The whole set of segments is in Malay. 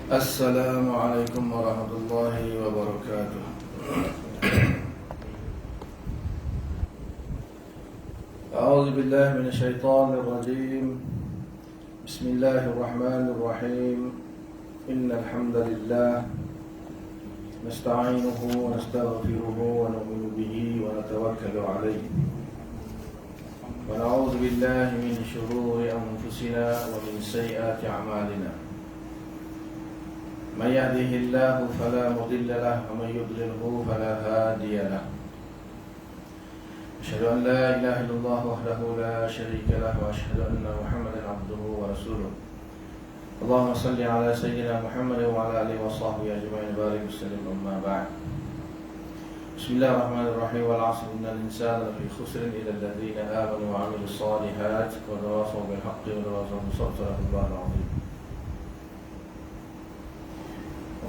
Assalamualaikum warahmatullahi wabarakatuh. A'udzu billahi minasyaitonir rajim. Bismillahirrahmanirrahim. Innal hamdalillah nasta'inuhu wa nastaghfiruhu wa nu'minu bihi wa natawakkalu 'alaihi. Wa na'udzu billahi min shururi anfusina wa min sayyiati a'malina. من يهده الله فلا مضل له ومن يضلله فلا هادي له. أشهد أن لا إله إلا الله وحده لا شريك له وأشهد أن محمدا عبده ورسوله. اللهم صل على سيدنا محمد وعلى آله وصحبه أجمعين وبارك وسلم. أما بعد. بسم الله الرحمن الرحيم. والعصر إن الإنسان لفي خسر إلا الذين آمنوا وعملوا الصالحات وتواصوا بالحق وتواصوا بالصبر. صدق الله العظيم.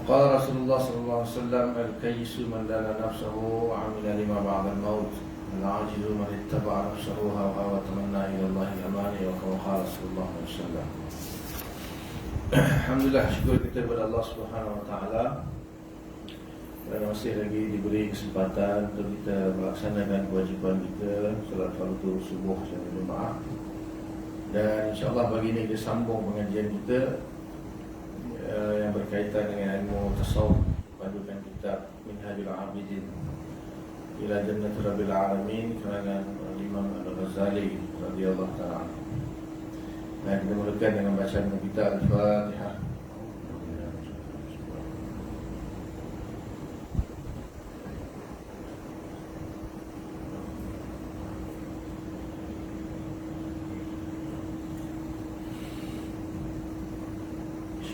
قال رسول الله صلى الله عليه وسلم: الكيس من دان نفسه وعمل لما بعد الموت، العاجز من اتبع نفسه هواه وتمنى إلى الله الأماني، وكما قال صلى الله عليه وسلم. Alhamdulillah, syukur kita kepada Allah Subhanahu Wa Taala kerana masih lagi diberi kesempatan untuk kita melaksanakan kewajipan kita solat fardu subuh dan Jumaat. Dan insya-Allah pagi ini kita sambung pengajian kita yang berkaitan dengan ilmu tasawuf, pandukan kitab Minhajul Abidin ila Jannatul Rabbil Alamin karangan Imam Al-Ghazali radhiyallahu ta'ala. Dan kita mulakan dengan bacaan kita Al-Fatihah.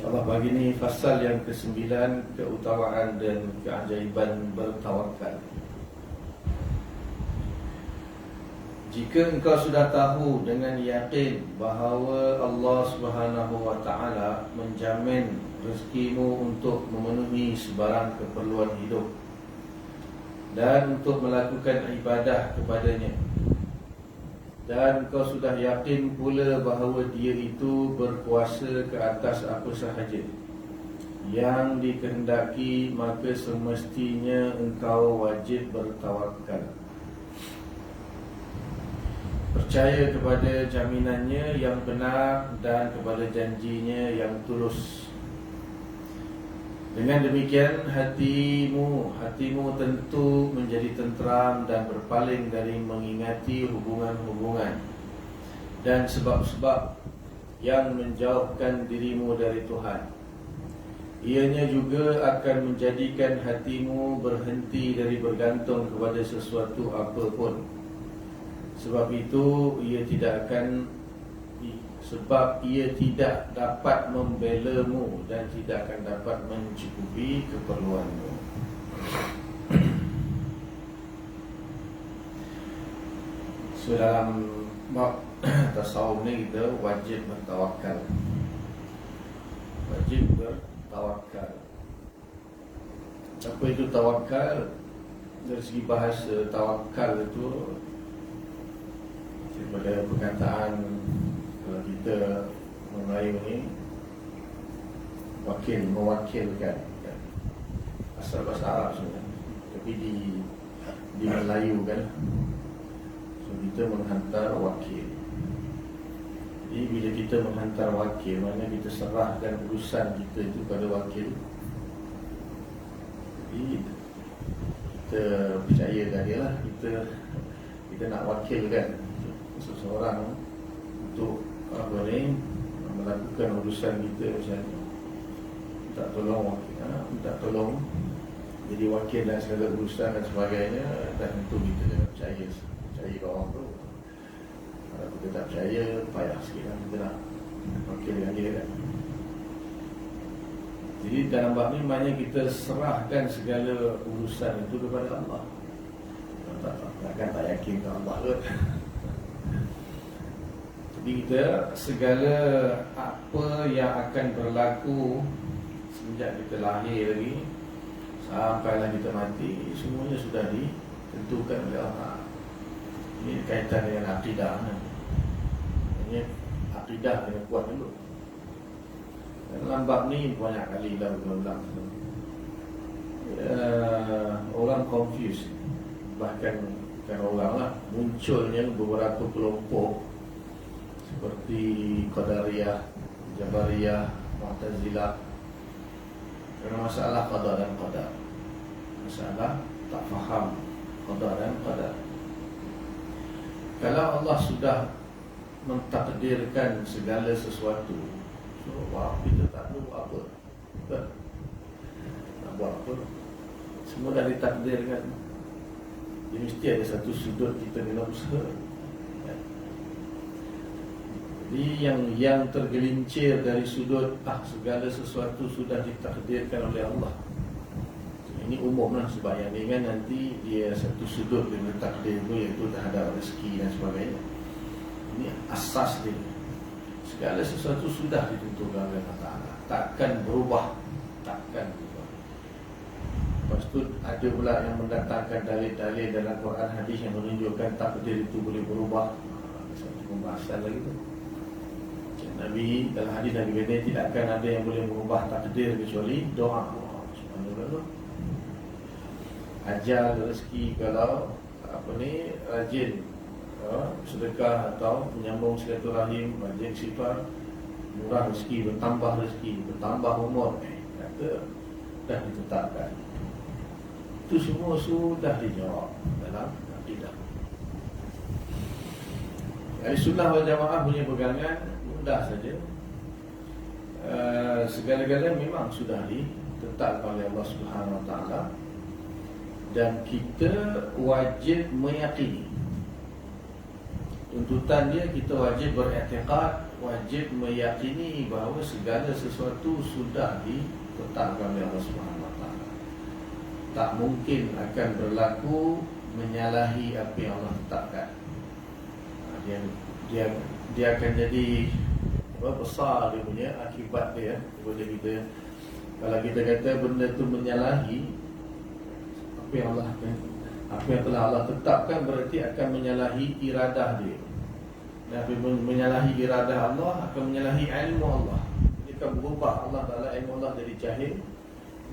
InsyaAllah pagi ini fasal yang ke-9, keutamaan dan keajaiban bertawakal. Jika engkau sudah tahu dengan yakin bahawa Allah Subhanahu Wa Taala menjamin rezekimu untuk memenuhi sebarang keperluan hidup dan untuk melakukan ibadah kepadanya, dan kau sudah yakin pula bahawa dia itu berkuasa ke atas apa sahaja yang dikehendaki, maka semestinya engkau wajib bertawakal. Percaya kepada jaminannya yang benar dan kepada janjinya yang tulus. Dengan demikian hatimu tentu menjadi tenteram dan berpaling dari mengingati hubungan-hubungan dan sebab-sebab yang menjauhkan dirimu dari Tuhan. Ianya juga akan menjadikan hatimu berhenti dari bergantung kepada sesuatu apapun. Sebab ia tidak dapat membelamu dan tidak akan dapat mencukupi keperluanmu. So dalam bab tasawuf ni kita wajib bertawakal. Wajib bertawakal. Apa itu tawakal? Dari segi bahasa, tawakal itu daripada perkataan kalau kita Melayu ni mewakilkan, asal bahasa Arab sebenarnya, tapi di Melayu kan, so kita menghantar wakil. Jadi bila kita menghantar wakil, maknanya kita serahkan urusan kita itu pada wakil. Jadi kita percayakan dia lah, kita nak wakilkan seseorang untuk melakukan urusan kita, misalnya minta tolong jadi wakil dan segala urusan dan sebagainya. Dan tentu kita jangan percaya ke orang tu. Kalau kita tak percaya, payah sikit lah kita nak wakil dengan dia kan. Jadi dalam bab ni maknanya kita serahkan segala urusan itu kepada Allah. Takkan tak yakin ke Allah ke. Jadi kita segala apa yang akan berlaku semenjak kita lahir lagi sampailah kita mati, semuanya sudah ditentukan oleh Allah. Ini kaitan dengan akidah. Ini akidah kena kuat dulu. Dalam bab ni banyak kali dah berulang. Orang confused. Bahkan kan orang lah, munculnya beberapa kelompok seperti Qadariyah, Jabariyah, Mu'tazilah, kerana masalah qada dan qadar. Masalah tak faham qada dan qadar. Kalau Allah sudah mentakdirkan segala sesuatu, so kita tak tahu apa. Tak buat apa. Semua dah ditakdirkan. Jadi mesti ada satu sudut kita kena usaha. Jadi yang tergelincir dari sudut segala sesuatu sudah ditakdirkan oleh Allah. Ini umum lah, sebab yang ni kan nanti dia satu sudut dengan takdir tu, iaitu terhadap rezeki dan sebagainya. Ini asas dia. Segala sesuatu sudah ditentukan oleh Allah Ta'ala, takkan berubah. Takkan berubah. Lepas tu ada pula yang mendatangkan dalil-dalil dalam Quran hadis yang menunjukkan takdir itu boleh berubah. Satu pembahasan lagi tu. Nabi dalam hadis Nabi kata tidak akan ada yang boleh merubah takdir kecuali doa. Subhanallah. Ajar rezeki kalau rajin sedekah atau menyambung silaturahim, rajin sifat, murah rezeki, bertambah umur, kata dah ditetapkan. Itu semua sudah dijawab dalam akidah. Ahli Sunnah wal Jamaah punya pegangan mudah saja. Segala-galanya memang sudah ditetapkan oleh Allah Subhanahu Wa Taala, dan kita wajib meyakini. Tuntutan dia, kita wajib beriktikad, wajib meyakini bahawa segala sesuatu sudah ditetapkan oleh Allah Subhanahu Wa Taala. Tak mungkin akan berlaku menyalahi apa yang Allah tetapkan. Dia akan jadi besar dia punya akibat dia kepada kita. Kalau kita kata benda tu menyalahi apa yang telah Allah tetapkan, berarti akan menyalahi iradah dia. Dan menyalahi iradah Allah akan menyalahi ilmu Allah. Dia akan berubah Allah Ta'ala, ilmu Allah jadi jahil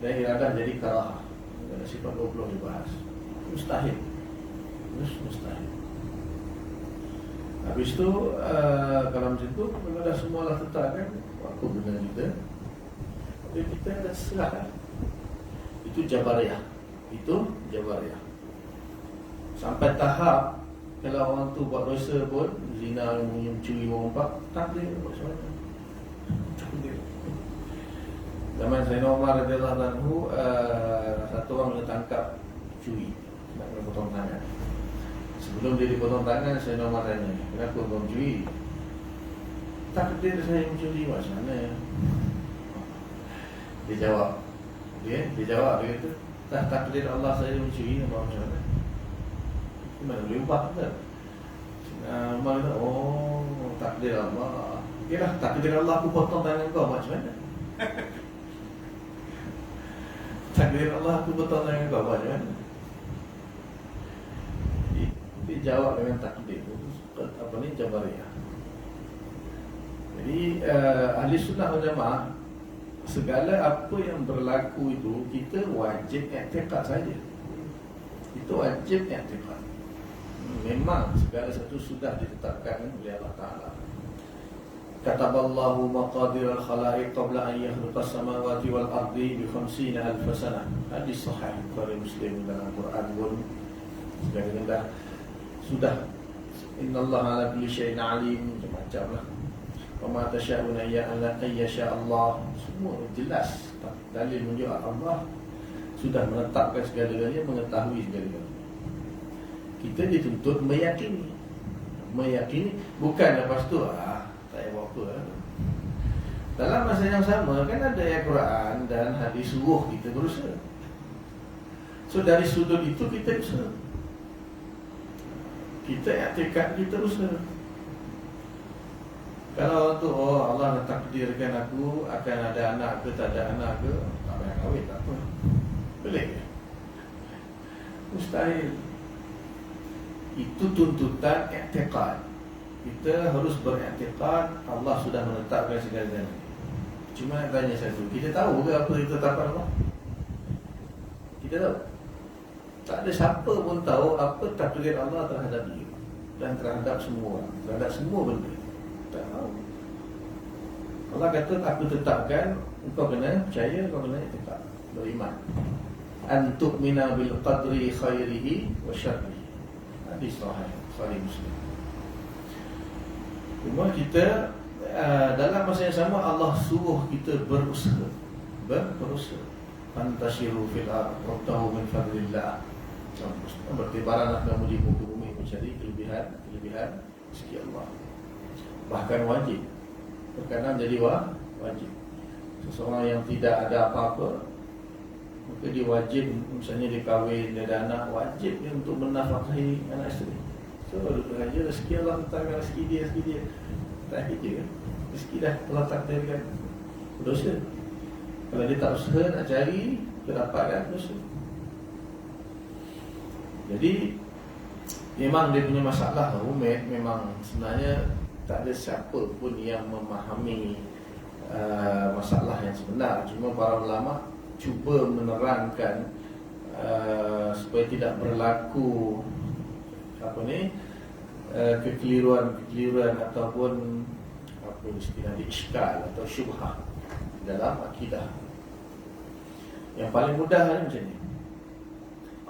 dan iradah jadi karahah. Ada sifat 20 dibahas. Mustahil. Mustahil. Habis tu kalau macam tu, kalau dah semua Allah tetapkan, apa benda kita? Tapi kita dah serah. Itu Jabariyah. Sampai tahap kalau orang tu buat dosa pun, zina, mencuri, mengumpat, takdir macam mana? Takdir. Zaman Sayyidina Umar radhiyallahu anhu, satu orang kena tangkap curi, nak kena potong tangan. Sebelum dia dipotong tangan, Sayyidina Umar tanya, kenapa kau mencuri? Takdir saya mencuri, macam mana? Dia jawab, dia kata, takdir Allah saya mencuri, macam mana? Mana boleh ubah ke? Umar kata, takdir Allah. Yalah, takdir Allah aku potong tangan kau, macam mana? Takdir Allah aku potong tangan kau, macam mana? Dia jawab dengan takdir. Apa ni? Jabariyah. Jadi ahli sunnah wal jamaah, segala apa yang berlaku itu kita wajib i'tiqad saja. Itu wajib i'tiqad. Memang segala satu sudah ditetapkan oleh Allah Ta'ala. Kataballahu maqadir al-khalaiq qabla an yakhluqa as-samawati wal ardi bi 50,000 sanah. Hadis sahih Bukhari Muslim, dalam Quran pun segala sudah. Innallaha ala kulli syai'in alim, macam-macam lah. Wa ma tasha'una illa an yasha Allah. Semua jelas. Dalil menunjukkan Allah sudah menetapkan segala-galanya, mengetahui segala-galanya. Kita dituntut meyakini. Bukan lepas tu tak payah buat apa lah. Dalam masa yang sama kan ada ayat Quran dan hadis suruh kita berusaha. So dari sudut itu kita usaha. Kita i'tikad, kita usaha. Kalau tu Allah nak takdirkan aku akan ada anak ke tak ada anak ke, tak payah kahwin, tak apa. Boleh ke? Mustahil. Itu tuntutan i'tiqad. Kita harus beriktikad Allah sudah menetapkan segala-galanya. Cuma nak tanya satu, kita tahu ke apa itu ketetapan Allah? Kita tahu? Tak ada siapa pun tahu apa takdir Allah terhadap dia dan terhadap semua orang, terhadap semua benda. Tak tahu. Allah kata aku tetapkan, engkau kena percaya, kau kena tetap beriman. Antuk mina bil qadri khairihi wa syarrihi. Hadis sahih Muslim. Cuma kita dalam masa yang sama Allah suruh kita berusaha. Fantashiru fil ardh wabtaghu min fadlillah. Bertebaranlah kamu di muka bumi mencari kelebihan rezeki Allah. Bahkan wajib. Berkenaan jadi wajib. Seseorang yang tidak ada apa-apa, maka dia wajib, misalnya dia kahwin, dia ada anak, wajib dia untuk menafkahi anak isteri. So, dia rezeki Allah letakkan rezeki dia. Tak kerja kan? Rezeki dah Allah takdirkan. Dosa. Kalau dia tak usaha nak cari, kedapatan dosa. Jadi memang dia punya masalah rumit. Memang sebenarnya tak ada siapa pun yang memahami masalah yang sebenar. Cuma para ulama cuba menerangkan supaya tidak berlaku kekeliruan ataupun apa istilahnya iskal atau syubhah dalam akidah. Yang paling mudah macam ni.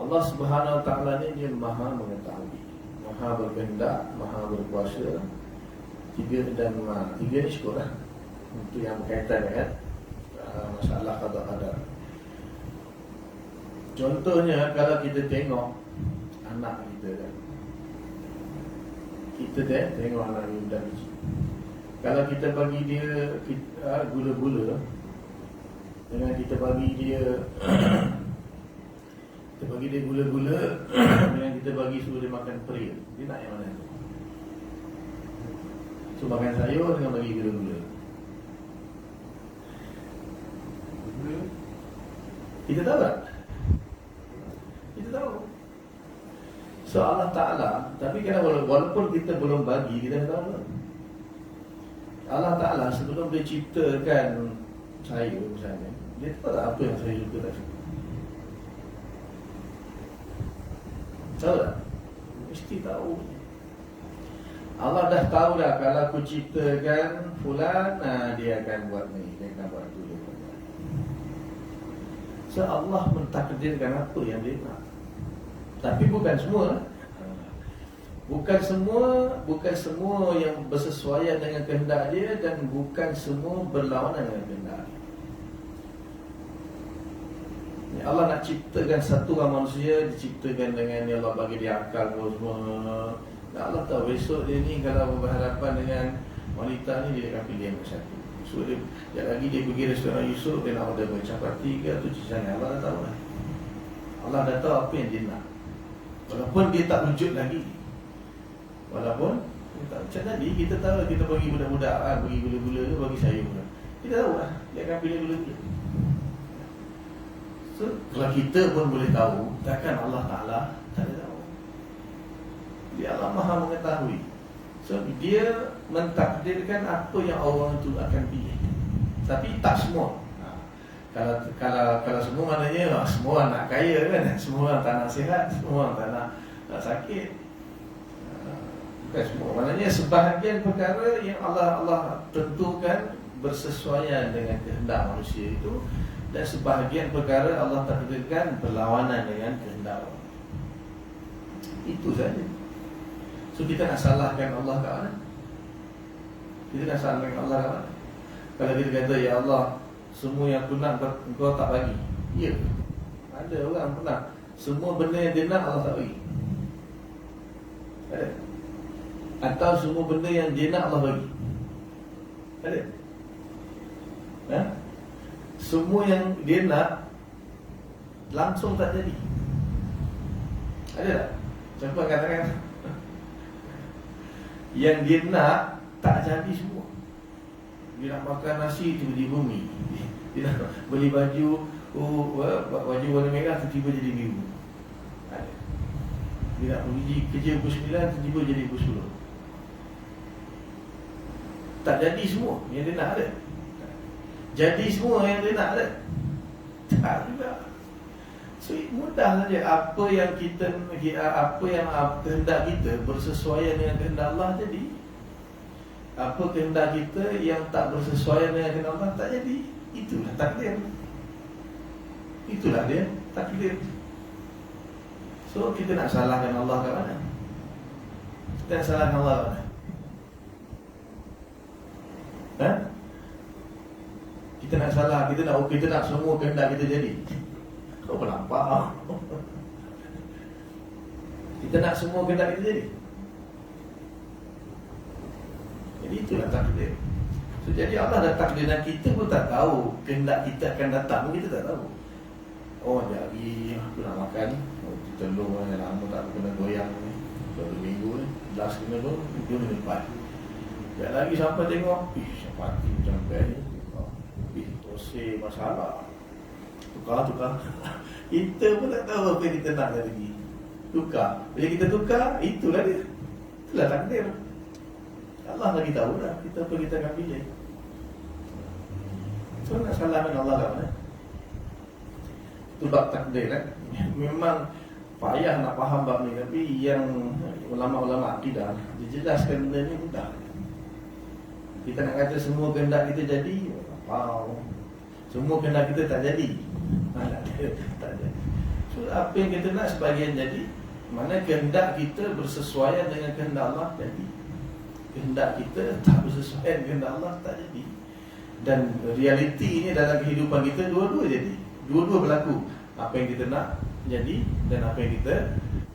Allah Subhanahu Wa Taala ni dia Maha mengetahui, Maha berkehendak, Maha berkuasa. Tiga ni syukurlah. Itu yang berkaitan dengan masalah qada qadar. Contohnya kalau kita tengok anak kita kan. Kita tengok anak muda ni. Kalau kita bagi dia gula-gula dengan kita bagi dia kita bagi dia gula-gula dengan kita bagi suruh dia makan peri, dia nak yang mana tu? So makan sayur dengan bagi gula-gula. Kita tahu tak? Kita tahu. So Allah Ta'ala, tapi kadang walaupun kita belum bagi, kita tahu tak? Allah Ta'ala sebelum dia ciptakan saya misalnya, dia tahu tak apa yang saya suka tak suka? Tahu tak? Mesti tahu. Allah dah tahu dah kalau aku ciptakan fulan, dia akan buat ni, dia akan buat tu, dia akan buat. So Allah mentakdirkan apa yang dia nak. Tapi bukan semua. Bukan semua yang bersesuaian dengan kehendak dia, dan bukan semua berlawanan dengan kehendak dia. Allah nak ciptakan satu orang manusia, diciptakan dengan Allah bagi dia akal semua. Dan Allah tahu besok dia ni kalau berhadapan dengan wanita ni, dia akan pilih yang satu. So dia lagi dia pergi restoran Yusof, dia nak order chapati ke atau cincang. Allah dah tahu lah. Allah dah tahu apa yang dia nak. Walaupun dia tak wujud lagi. Walaupun macam tadi kita tahu, kita bagi budak-budak bagi gula-gula ke bagi sayur ke, kita tahu lah dia akan pilih gula-gula. So kalau kita pun boleh tahu, takkan Allah Ta'ala tak ada tahu? Dia Allah Maha mengetahui. So dia mentakdirkan apa yang orang itu akan pilih. Tapi tak semua. Kalau semua maknanya semua orang nak kaya kan, semua orang tak nak sihat, semua orang tak nak sakit. Bukan semua. Maknanya sebahagian perkara yang Allah tentukan bersesuaian dengan kehendak manusia itu, dan sebahagian perkara Allah takdirkan berlawanan dengan kehendak Allah. Itu saja. So kita nak salahkan Allah kat mana? Kita nak salahkan Allah kat mana? Kalau kita kata, ya Allah, semua yang aku nak engkau tak bagi. Ya, ada orang pernah semua benda yang dia nak Allah tak bagi. Ada. Atau semua benda yang dia nak Allah bagi. Ada. Semua yang dia nak langsung tak jadi. Ada tak? Contoh katakan yang dia nak tak jadi semua. Dia nak makan nasi tiba-tiba bumi. Dia nak beli baju baju warna merah tiba-tiba jadi biru. Ada. Dia nak pergi kerja pukul 9 tiba-tiba jadi pukul 10. Tak jadi semua yang dia nak ada. jadi semua yang dia nak tak? Tak juga. So mudah saja. Apa yang kehendak kita bersesuaian dengan kehendak Allah jadi. Apa kehendak kita yang tak bersesuaian dengan kehendak Allah tak jadi. Itulah takdir. Itulah dia takdir. So kita nak salahkan Allah kat mana? Kita nak salahkan Allah kat mana? Ha? Kita nak salah, kita nak semua kehendak kita jadi. Kau melampau. Kita nak semua kehendak kita jadi. Jadi itulah takdir. So, jadi Allah dah takdir dan kita pun tak tahu kehendak kita akan datang pun kita tak tahu. Oh, jadi aku nak makan telur yang lama tak kena goyang ni. 2 minggu ni, last kena tu, 2 minggu lepas. Tak lagi sampai tengok, syapati macam ni. Tosir masalah. Tukar. Kita pun tak tahu apa yang kita nak lagi. Tukar. Bila kita tukar, itulah dia. Itulah takdir. Allah lagi tahu dah kita apa kita akan pilih. So nak salahkan Allah kat mana? Itu bab takdir kan. Memang payah nak faham bab ni, tapi yang ulama-ulama akidah dijelaskan benda ni mudah. Kita nak kata semua kehendak kita jadi, wow. Semua kehendak kita tak jadi. Tak jadi. So apa yang kita nak sebahagian jadi. Mana kehendak kita bersesuaian dengan kehendak Allah jadi. Kehendak kita tak bersesuaian dengan kehendak Allah tak jadi. Dan realiti ini dalam kehidupan kita dua-dua jadi. Dua-dua berlaku. Apa yang kita nak jadi dan apa yang kita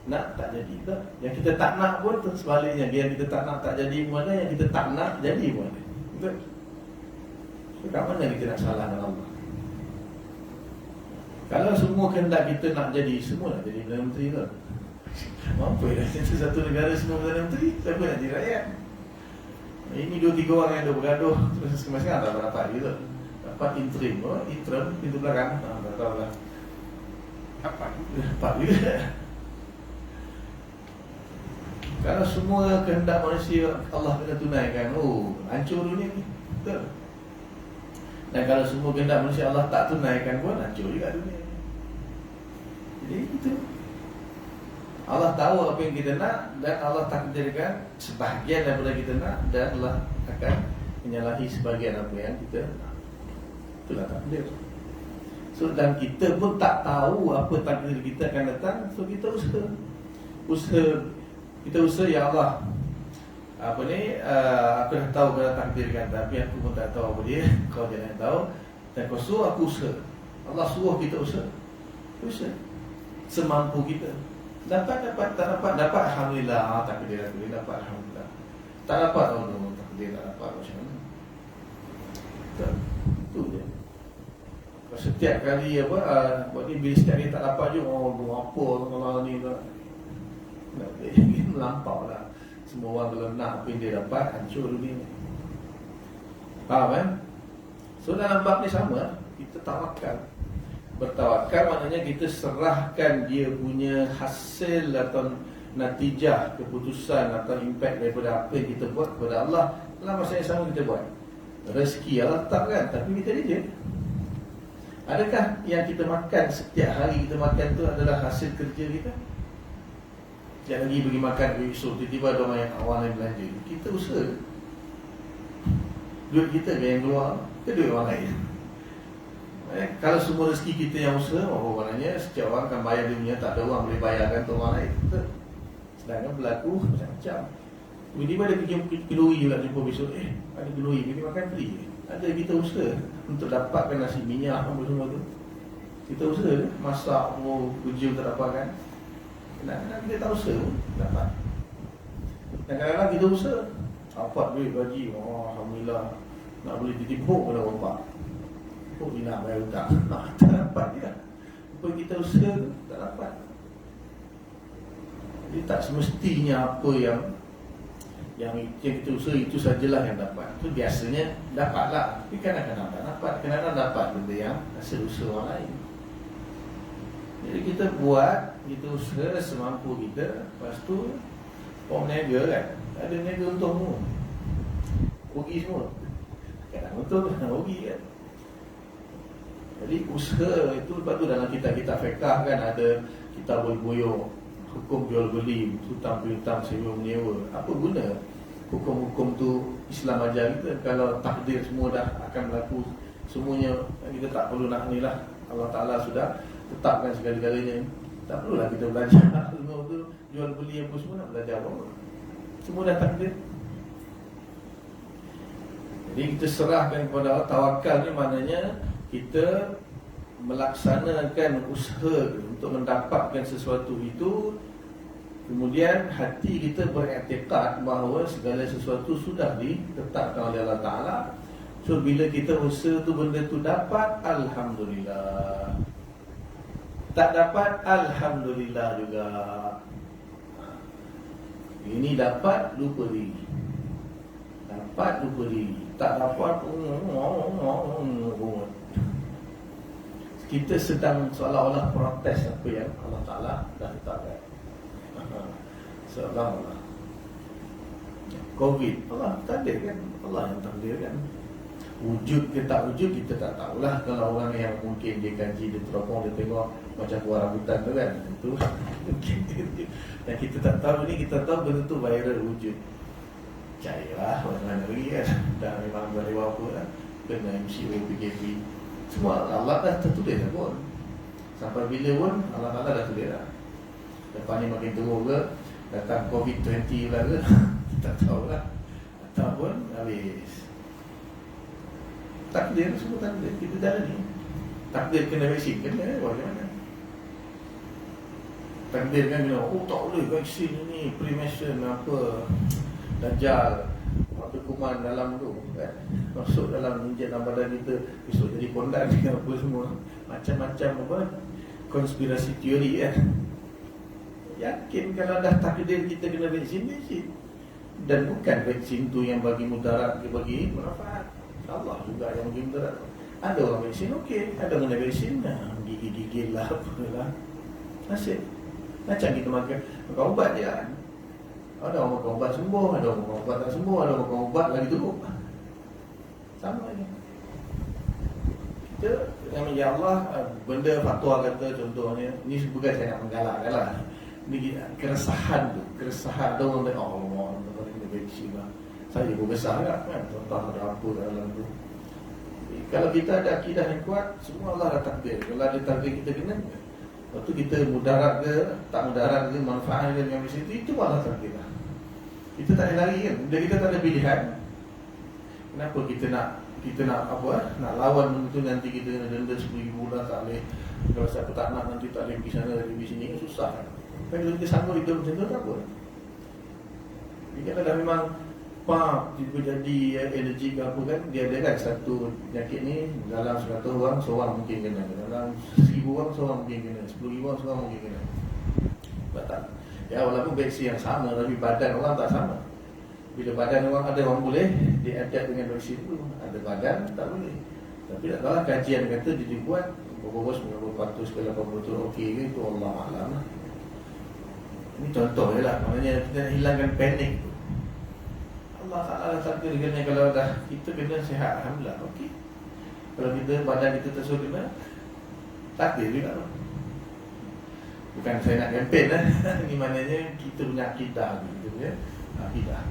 nak tak jadi. Yang kita tak nak pun sebaliknya. Yang kita tak nak tak jadi mana, yang kita tak nak jadi mana. Betul? So, kat mana kita nak salahkan Allah? Kalau semua kehendak kita nak jadi, semua nak jadi Perdana Menteri tu. Mampu ya? Satu negara semua Perdana Menteri, siapa nak jadi rakyat? Ini 2-3 orang yang dah bergaduh. Terus masing-masing tak dapat gitu. Dapat interim, pintu belakang. Tak tahu lah. Dapat juga. Kalau semua kehendak manusia Allah kena tunaikan, hancur dunia ni. Betul. Dan kalau semua kehendak manusia Allah tak tunaikan pun, hancur juga dunia ni. Jadi itu. Allah tahu apa yang kita nak dan Allah takdirkan sebahagian daripada kita nak, dan Allah akan menyalahi sebahagian apa yang kita nak. Itulah takdir. So dan kita pun tak tahu apa takdir kita akan datang. So kita usaha ya Allah, aku dah tahu kau dah takdirkan, tapi aku pun tak tahu apa dia. Kau jangan tahu. Dan kau suruh aku usaha. Allah suruh kita usaha. Semampu kita. Dapat, tak dapat alhamdulillah, takdir aku dapat alhamdulillah. Tak dapat, takdir tak dapat macam mana. Itu je. Setiap kali buat ni, bila setiap kali tak dapat je, apa kalau ni tak melampau lah. Semua orang kalau nak apa yang dia dapat, hancur dunia. Faham kan? So dalam bab ni sama, kita tawakal. Bertawakal maknanya kita serahkan dia punya hasil atau natijah, keputusan atau impact daripada apa yang kita buat kepada Allah. Dalam masa yang sama kita buat. Rezeki Allah letakkan, tapi kita dia. Adakah yang kita makan setiap hari kita makan tu adalah hasil kerja kita? Sekejap lagi pergi makan besok, tiba-tiba ada orang yang awal yang belanja. Kita usaha. Duit kita ke yang keluar, ke duit orang lain? Kalau semua rezeki kita yang usaha, maknanya setiap orang akan bayar dia punya, tak ada orang boleh bayarkan untuk orang lain. Sedangkan berlaku macam-macam. Tiba-tiba ada kenduri pula jumpa besok, ada kenduri, kita makan free. Ada kita usaha untuk dapatkan nasi minyak apa semua tu. Kita usaha masak, kerja tak dapatkan. Kadang-kadang kita tak usaha pun dapat. Dan kadang-kadang kita usaha, dapat duit gaji, alhamdulillah, nak boleh ditimpuk pada bapak. Dia nak bayar hutang, tak dapat dia. Apa kita usaha tak dapat. Jadi tak semestinya apa yang kita usaha itu sajalah yang dapat. Itu biasanya dapatlah, tapi kadang-kadang tak dapat. Kadang-kadang dapat benda yang hasil usaha orang lain. Jadi kita buat, kita usaha semampu kita. Lepas tu orang niaga kan, ada niaga untung semua, rugi semua. Kadang untung, kadang rugi kan. Jadi usaha itu, lepas tu dalam kitab-kitab fiqh kan ada kitab buyur, hukum jual beli, hutang piutang, sewa menyewa. Apa guna hukum-hukum tu Islam ajar kita kalau takdir semua dah akan berlaku semuanya, kita tak perlu nak ni lah. Allah Ta'ala sudah tetapkan segala-galanya. Tak perlulah kita belajar semua tu, jual beli apa semua nak belajar apa. Semua dah takdir. Jadi kita serahkan kepada Allah. Tawakal ni maknanya kita melaksanakan usaha untuk mendapatkan sesuatu itu, kemudian hati kita beriktikad bahawa segala sesuatu sudah ditetapkan oleh Allah Ta'ala. So bila kita usaha tu, benda tu dapat, Alhamdulillah. Tak dapat, Alhamdulillah juga. Ini dapat, lupa diri. Dapat, lupa diri. Tak dapat, kita sedang seolah-olah protes apa yang Allah Ta'ala dah letakkan. Seolah-olah Covid, Allah takdirkan, Allah yang takdirkan. Wujud ke tak wujud kita tak tahulah. Kalau orang yang mungkin dia kaji, dia teropong, dia tengok macam keluar rambutan tu kan, itu mungkin yang kita tak tahu ni. Kita tahu benda tu viral wujud. Cairlah mana lagi kan. Dah memang berlewa apa lah, kena MCO, PKP, semua Allah dah tertulis dah pun. Sampai bila pun Allah Ta'ala dah tulis dah. Lepas ni makin teruk ke, datang COVID-20 pula ke kita tak tahulah. Ataupun habis. Takdir, semua takdir. Kita jalani. Takdir kena vaksin, kena bagaimana? Takdir kan kena, oh tak boleh vaksin ni, prevention apa, Dajjal, apa kuman dalam tu kan, masuk dalam injek dalam badan kita, besok jadi kondan apa semua. Macam-macam apa, konspirasi teori kan. Yakin kalau dah takdir kita kena vaksin, vaksin. Dan bukan vaksin tu yang bagi mudarat, dia bagi manfaat. Allah juga yang bagi mudarat. Ada orang vaksin okey, ada orang vaksin gigil-gigil lah apalah. Nasib. Macam kita makan ubat je kan. Ada orang makan ubat sembuh, ada orang makan ubat tak sembuh, ada orang makan ubat lagi teruk. Sama je. Kita yang ya Allah, benda fatwa kata contohnya, ni bukan saya nak menggalakkan lah. Ni keresahan tu, keresahan tu orang tengok, oh Allah kena vaksin lah. Saya pun besar kan, contoh ada apa dalam tu. Kalau kita ada akidah yang kuat, semua Allah dah takdir. Kalau ada takdir kita kena, lepas tu kita mudarat ke, tak mudarat ke, manfaat ke dengan vaksin itu Allah takdir lah. Kita tak ada lari kan, bila kita tak ada pilihan. Kenapa kita nak apa, nak lawan benda tu, nanti kita kena denda 10,000 lah, tak boleh. Kalau siapa tak nak, nanti tak boleh pergi sana, pergi sini, susah kan. Kalau kita sanggup hidup macam tu, tak apa. Kalau dah memang tiba jadi allergi ke apa kan, dia ada kan satu penyakit ni, dalam 100 orang, seorang mungkin kena. Dalam 1000 orang, seorang mungkin kena. 10,000 orang, seorang mungkin kena. Betul. Ya, walaupun vaksin yang sama, tapi badan orang tak sama. Bila badan orang, ada orang boleh diadapt dengan vaksin tu, ada badan tak boleh. Tapi tak tahulah, kajian kata dia dibuat berapa 90% ke 80% okey ke, itu Allah Alam lah. Ini contoh je lah, maknanya kita nak hilangkan panik tu. Allah Ta'ala takdir kena, kalau dah kita kena sihat, Alhamdulillah, okey. Kalau kita, badan kita tersuruh kena, takdir juga lah. Bukan saya nak campaign lah. Ini maknanya kita punya akidah, kita punya akidah.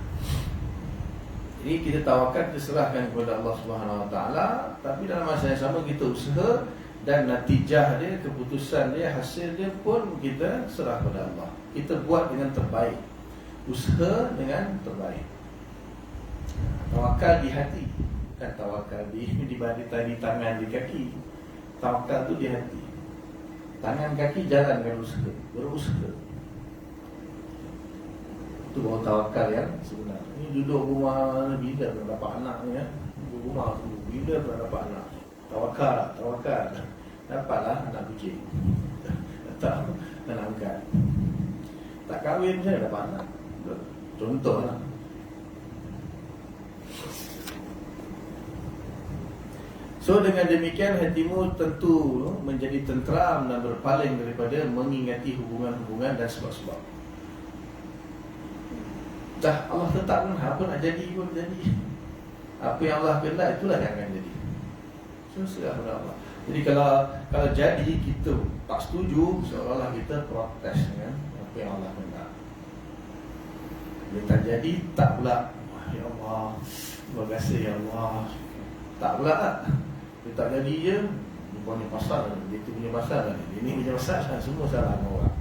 Jadi kita tawakal, kita serahkan kepada Allah Subhanahu Wa Taala. Tapi dalam masa yang sama kita usaha, dan natijah dia, keputusan dia, hasil dia pun kita serah kepada Allah. Kita buat dengan terbaik, usaha dengan terbaik. Tawakal di hati, kan tawakal di tangan, di kaki. Tawakal tu di hati. Tangan kaki jalankan usaha, berusaha. Itu baru tawakal yang sebenar. Ini duduk rumah, bila nak dapat anak ni ya. Duduk rumah tu, bila nak dapat anak. Tawakal. Dapatlah anak kucing. Tak nak angkat. Tak kahwin saya dapat anak. Contohlah. So dengan demikian hatimu tentu menjadi tenteram dan berpaling daripada mengingati hubungan-hubungan dan sebab-sebab. Dah Allah tetapkan apa nak jadi pun jadi. Apa yang Allah kehendak itulah yang akan jadi. So serah kepada Allah. Jadi kalau jadi kita tak setuju, seolah-olah kita protes kan apa yang Allah hendak. Bila tak jadi, tak pula ya Allah, terima kasih ya Allah. Tak pula tak. Bila tak jadi je, punya pasal, dia tu punya pasal, ini punya pasal, semua salah orang.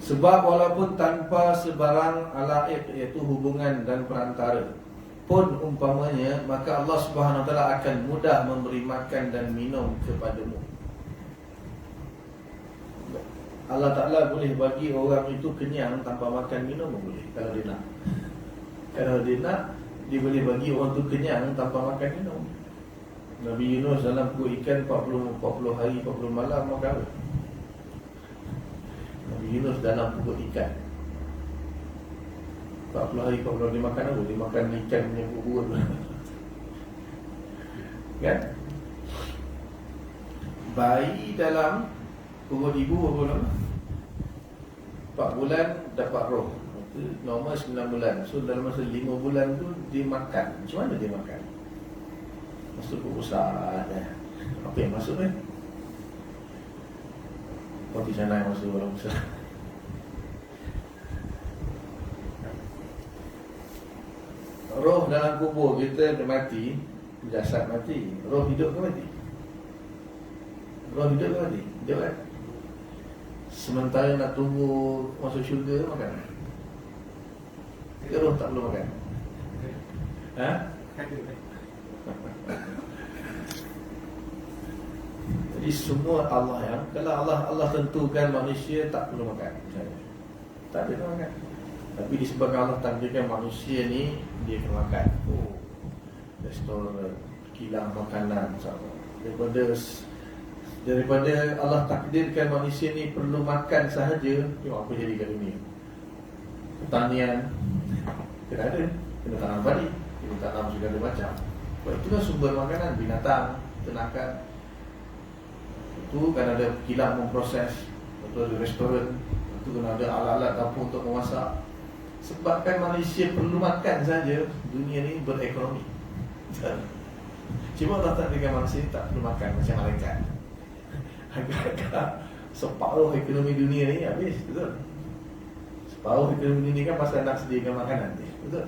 Sebab walaupun tanpa sebarang alaik, iaitu hubungan dan perantara pun umpamanya, maka Allah Subhanahu Wa Taala akan mudah memberi makan dan minum kepadamu. Allah Ta'ala boleh bagi orang itu kenyang tanpa makan minum pun boleh, kalau dia nak. Kalau dia nak, dia boleh bagi orang itu kenyang tanpa makan minum. Nabi Yunus dalam perut ikan 40 hari 40 malam makan apa? Nabi Yunus dalam perut ikan 40 hari 40 malam dia makan apa? Dia makan ikan punya perut. Kan? Bayi dalam perut ibu berapa lama? 4 bulan dapat roh. Itu normal 9 bulan. So dalam masa 5 bulan tu dia makan. Macam mana dia makan? Masuk perut besar apa yang masuk kan? Roti canai masuk orang besar. Roh dalam kubur kita dia mati, jasad mati. Roh hidup ke mati? Roh hidup ke mati? Hidup kan? Sementara nak tunggu masuk syurga makan. Ke roh tak perlu makan? Ha? Jadi semua Allah yang, kalau Allah tentukan manusia tak perlu makan misalnya, tak perlu makan. Tapi disebabkan Allah takdirkan manusia ni dia kena makan. Restoran, kilang makanan sama. Daripada Allah takdirkan manusia ni perlu makan sahaja, tengok apa jadi kat dunia. Pertanian kena ada, kena tanam padi, kena tanam segala macam. Sebab itulah sumber makanan, binatang, ternakan. Itu kan ada kilang memproses, betul ada restoran, itu kena ada alat-alat dapur untuk memasak. Sebabkan manusia perlu makan saja, dunia ni berekonomi. Cuma Allah takdirkan manusia tak perlu makan macam malaikat. Agak-agak separuh ekonomi dunia ni habis, betul? Separuh ekonomi dunia kan pasal nak sediakan makanan ni, betul?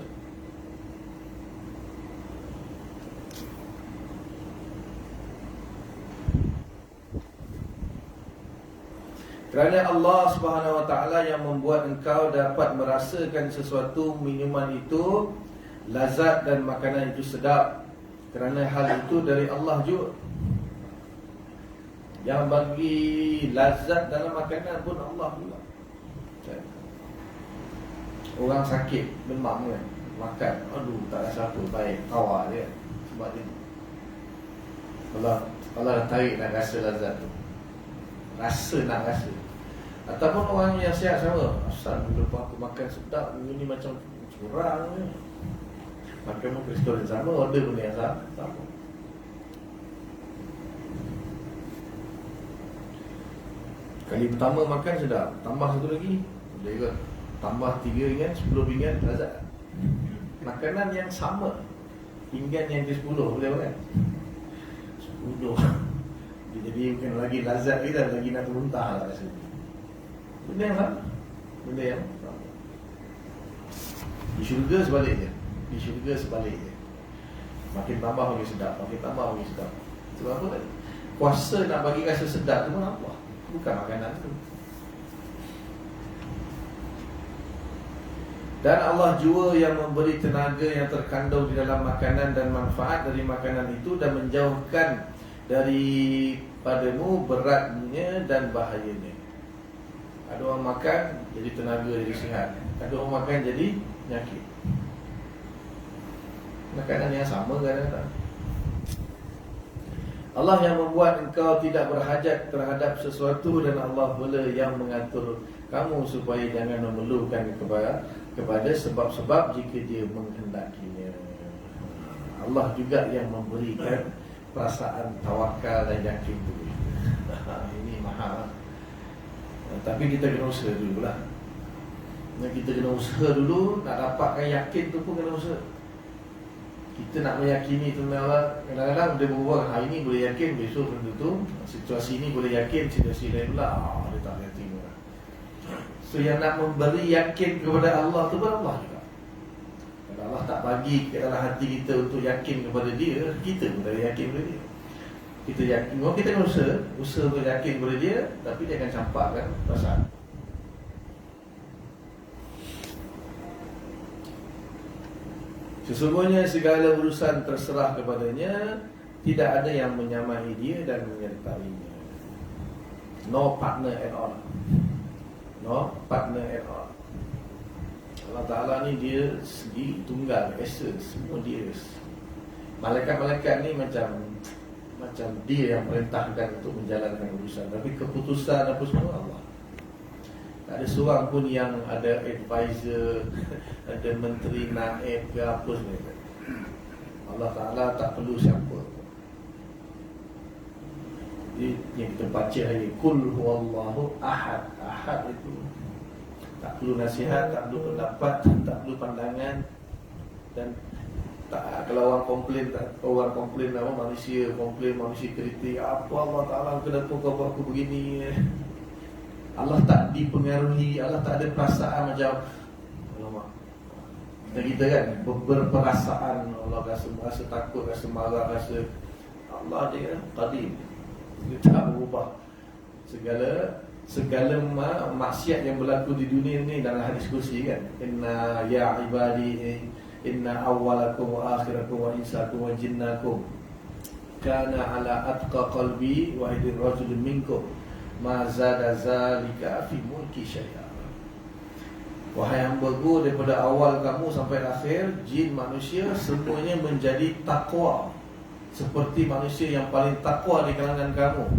Kerana Allah Subhanahu Wa Taala yang membuat engkau dapat merasakan sesuatu minuman itu lazat dan makanan itu sedap. Kerana hal itu dari Allah juga. Yang bagi lazat dalam makanan pun Allah juga. Orang sakit, demam kan, makan, aduh tak rasa apa, baik, tawar dia. Sebab dia Allah tarik nak rasa lazat tu. Nak rasa. Ataupun orang yang sihat sama, asal lepas aku makan sedap, ini macam curang ni. Makan pun restoran sama, order pun yang sama. Kali pertama makan sedap, tambah satu lagi, boleh ke? Tambah 3 ringan, 10 ringan, lazat. Makanan yang sama, pinggan yang ke-10, boleh kan? 10 jadi bukan lagi lazat kita, lagi nak muntah lah rasa. Benda yang sama. Benda yang sama. Di syurga sebaliknya. Makin tambah makin sedap, makin tambah makin sedap. Sebab apa tadi? Kuasa nak bagi rasa sedap tu pun Allah, bukan makanan tu. Dan Allah jua yang memberi tenaga yang terkandung di dalam makanan dan manfaat dari makanan itu, dan menjauhkan daripadamu beratnya dan bahayanya. Ada orang makan jadi tenaga, jadi sihat. Ada orang makan jadi penyakit. Makanan yang sama kadang-kadang. Allah yang membuat engkau tidak berhajat terhadap sesuatu, dan Allah pula yang mengatur kamu supaya jangan memerlukan kepada sebab-sebab jika dia menghendakinya. Allah juga yang memberikan perasaan tawakal dan yakin itu. Ini mahal. Tapi kita kena usaha dulu lah. Kita kena usaha dulu, nak dapatkan yakin tu pun kena usaha. Kita nak meyakini tentang Allah, kadang-kadang dia berubah. Hari ni boleh yakin, besok belum tentu. Situasi ni boleh yakin, situasi lain pula dia tak yakin. So yang nak memberi yakin kepada Allah tu pun Allah juga. Kalau Allah tak bagi ke dalam hati kita untuk yakin kepada dia, kita pun tak yakin kepada dia. Kita yakin, kita kan usaha untuk yakin kepada dia, tapi dia akan campakkan perasaan. Sesungguhnya segala urusan terserah kepadanya, tidak ada yang menyamai dia dan menyertainya. No partner at all. No partner at all. Allah Ta'ala ni dia sendiri, tunggal, esa, semua dia. Malaikat-malaikat ni macam dia yang perintahkan untuk menjalankan urusan, tapi keputusan apa semua Allah. Tak ada seorang pun yang ada advisor, ada menteri naib ke apa semua. Allah Ta'ala tak perlu siapa. Jadi yang kita baca hari Kul huwallahu ahad. Ahad itu tak perlu nasihat, tak perlu pendapat, tak perlu pandangan. Dan tak, kalau orang komplain apa, manusia kritik, apa Allah Ta'ala kenapa kau buat aku begini. Allah tak dipengaruhi, Allah tak ada perasaan macam alamak. Kita kan berperasaan, Allah rasa takut, rasa marah, rasa Allah dia qadim. Dia tak berubah. Segala maksiat yang berlaku di dunia ni dalam hadis kursi kan. Inna ya ibadi, inna awwalakum wa akhirakum wa insakum wa jinnakum kana ala atqa qalbi wahidin rajulun minkum ma zada zalika fi mulki syai'a. Wahai hamba-Ku, daripada awal kamu sampai akhir, jin manusia semuanya menjadi takwa seperti manusia yang paling takwa di kalangan kamu.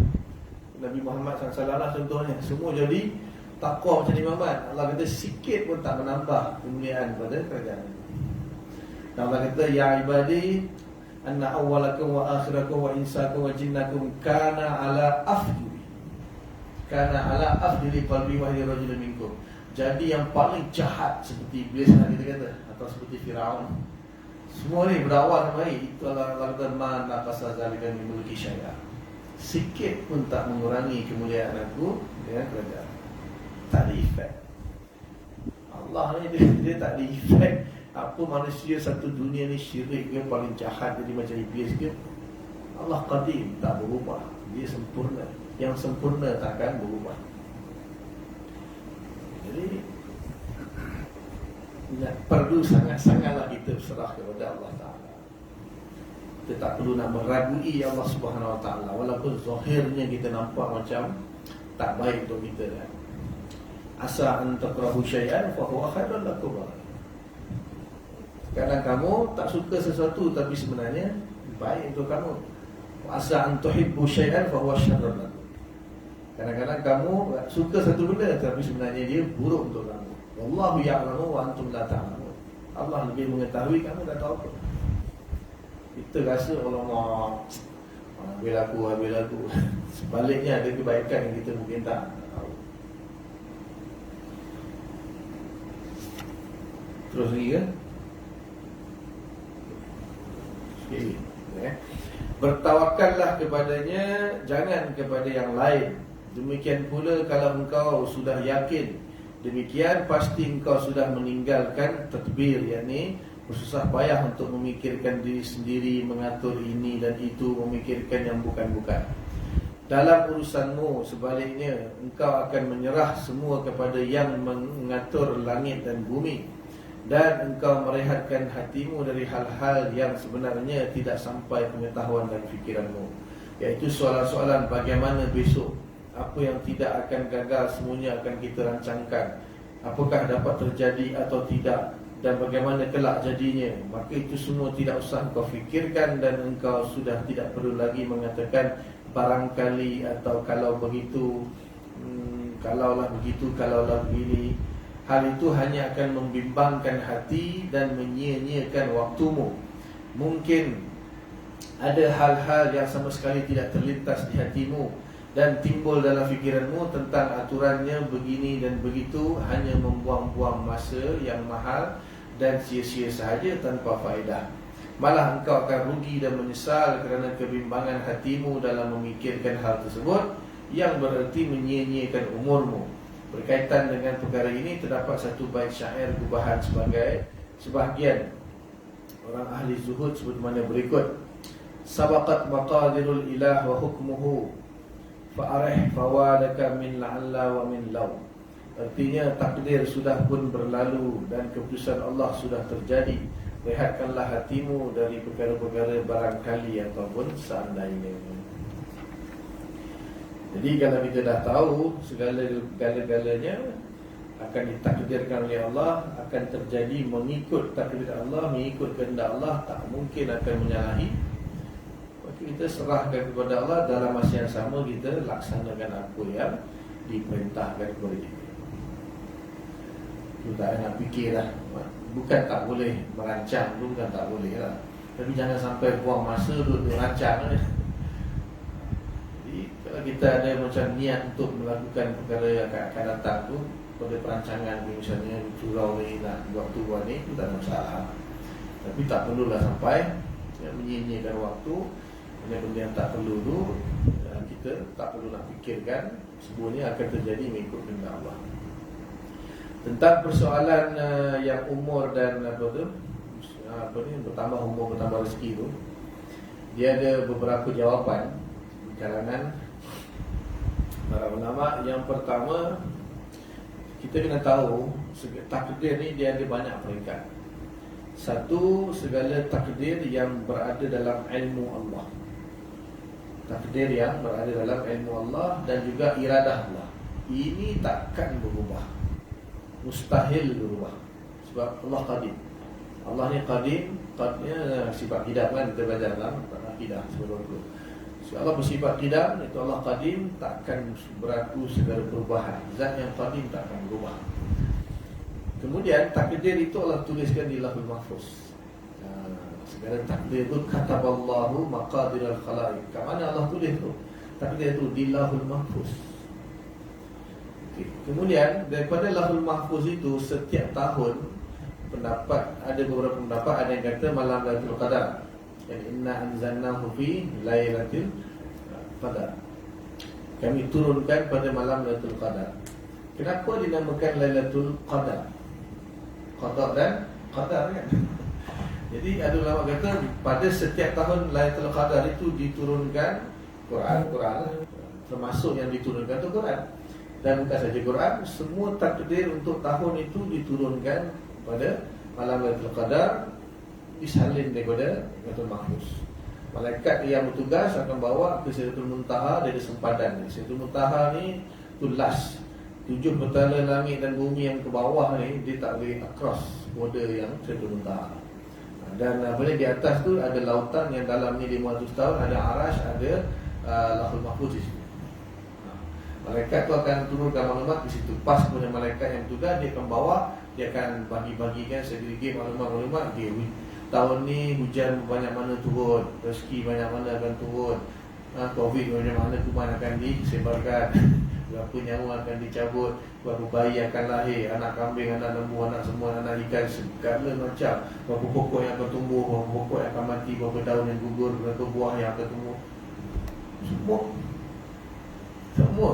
Nabi Muhammad SAW contohnya, semua jadi takwa macam Imam Ahmad. Allah kata sikit pun tak menambah kemuliaan pada kerajaan. Dan Allah kata ya ibadi anna awwalakum wa akhirakum wa insakum wa jinnakum kana ala afdili qalbi wa hiya rajulun minkum. Jadi yang paling jahat seperti iblis yang kita kata, atau seperti Firaun, semua ni berawal sama ini. Itu Allah kata man naqasa zalika min mulki syai'a. Sikit pun tak mengurangi kemuliaan aku dengan kerajaan. Tak ada efek. Allah ni dia tak ada efek. Apa manusia satu dunia ni syirik ke, paling jahat jadi macam iblis ke, Allah qadim, tak berubah. Dia sempurna. Yang sempurna takkan berubah. Jadi perlu sangat-sangatlah kita berserah kepada Allah Ta'ala. Kita tak perlu nak meragui Allah Subhanahu Wa Ta'ala, walaupun zahirnya kita nampak macam tak baik untuk kita kan. Asa an takrahu syai'an fa huwa khairun lakum. Kadang kamu tak suka sesuatu tapi sebenarnya baik untuk kamu. Asa an tuhibbu syai'an fa huwa syarrun lakum. Kadang-kadang kamu suka satu benda tapi sebenarnya dia buruk untuk kamu. Wallahu ya'lamu wa antum la ta'lamun. Allah lebih mengetahui, kamu tak tahu apa. Kita rasa Allah bela aku. Sebaliknya ada kebaikan yang kita mungkin tak tahu. Terus lagi kan? Sekali bertawakallah kepadanya, jangan kepada yang lain. Demikian pula kalau engkau sudah yakin demikian, pasti engkau sudah meninggalkan tadbir, yakni bersusah payah untuk memikirkan diri sendiri, mengatur ini dan itu, memikirkan yang bukan-bukan. Dalam urusanmu sebaliknya, engkau akan menyerah semua kepada yang mengatur langit dan bumi, dan engkau merehatkan hatimu dari hal-hal yang sebenarnya tidak sampai pengetahuan dan fikiranmu, iaitu soalan-soalan bagaimana besok, apa yang tidak akan gagal semuanya akan kita rancangkan, apakah dapat terjadi atau tidak, dan bagaimana kelak jadinya. Maka itu semua tidak usah engkau fikirkan, dan engkau sudah tidak perlu lagi mengatakan barangkali atau kalau begitu, kalaulah begitu, kalaulah begini. Hal itu hanya akan membimbangkan hati dan menyia-nyiakan waktumu. Mungkin ada hal-hal yang sama sekali tidak terlintas di hatimu dan timbul dalam fikiranmu tentang aturannya begini dan begitu, hanya membuang-buang masa yang mahal dan sia-sia sahaja tanpa faedah. malah engkau akan rugi dan menyesal kerana kebimbangan hatimu dalam memikirkan hal tersebut, yang bererti menyia-nyiakan umurmu. Berkaitan dengan perkara ini terdapat satu bait syair gubahan sebahagian orang ahli zuhud seperti mana berikut: sabaqat maqadirul ilah wa hukmuhu fa'arih fawadaka min la'alla wa min law. Artinya takdir sudah pun berlalu dan keputusan Allah sudah terjadi. Rehatkanlah hatimu dari perkara-perkara barangkali ataupun seandainya. Jadi kalau kita dah tahu segala-galanya akan ditakdirkan oleh Allah, akan terjadi mengikut takdir Allah, mengikut kehendak Allah, tak mungkin akan menyalahi. Maka kita serahkan kepada Allah, dalam masa yang sama kita laksanakan apa yang diperintahkan kepada kita. Kita tak nak fikirlah. Bukan tak boleh merancang, bukan tak boleh lah, tapi jangan sampai buang masa duduk rancang. Jadi kalau kita ada macam niat untuk melakukan perkara yang akan datang tu, pada perancangan misalnya surau ni nak buat tu buat ni, itu tak ada masalah. Tapi tak perlulah sampai menyia-nyiakan waktu. Benda-benda yang tak perlu tu kita tak perlu nak fikirkan, semuanya akan terjadi mengikut kehendak Allah. Tentang persoalan yang umur dan bertambah umur, bertambah rezeki tu, dia ada beberapa jawapan di kalangan para ulama. Yang pertama, kita kena tahu takdir ni dia ada banyak peringkat. Satu, segala takdir yang berada dalam ilmu Allah. Takdir yang berada dalam ilmu Allah dan juga iradah Allah, ini takkan berubah, mustahil berubah. Sebab Allah qadim. Allah ni qadim, qadnya sifat qidam kan, kita belajar dalam akidah sebelum itu. So, Allah bersifat qidam, itu Allah qadim, takkan berlaku segala perubahan. Zat yang qadim takkan berubah. Kemudian takdir itu Allah tuliskan di Lauhul Mahfuz. Segala takdir itu kataballahu maqadiral khalaiq. Kat mana Allah tulis tu? Takdir itu di Lauhul Mahfuz. Kemudian daripada Lauhul Mahfuz itu, setiap tahun ada beberapa pendapat, ada yang kata malam Lailatul Qadar. Inna anzalnahu fi lailatul qadar. Kami turunkan pada malam Lailatul Qadar. Kenapa dinamakan Lailatul Qadar? Qadar dan qadar kan? Jadi ada ulama kata pada setiap tahun Lailatul Qadar itu diturunkan Quran, termasuk yang diturunkan itu Quran. Dan bukan saja Quran, semua takdir untuk tahun itu diturunkan pada malam Lailatul Qadar, disalin daripada Lailatul Mahfuz. Malaikat yang bertugas akan bawa ke Sidratul Muntaha, dari sempadan. Sidratul Muntaha ni tulas 7 petala langit dan bumi yang ke bawah ni, dia tak boleh across border yang Sidratul Muntaha. Dan di atas tu ada lautan yang dalam ni 500 tahun, ada arash, ada Lauhul Mahfuz di situ. Malaikat tu akan turunkan maklumat di situ. Pas kepada malaikat yang bertugas, dia akan bawa, dia akan bagi-bagikan sedikit maklumat-maklumat. Tahun ni hujan banyak mana turun, rezeki banyak mana akan turun, Covid banyak mana kuman akan disebarkan, berapa nyawa akan dicabut, berapa bayi akan lahir, anak kambing, anak lembu, anak semua, anak ikan, segala macam. Berapa pokok yang akan tumbuh, berapa pokok yang akan mati, berapa daun yang gugur, berapa buah yang akan tumbuh. Semua.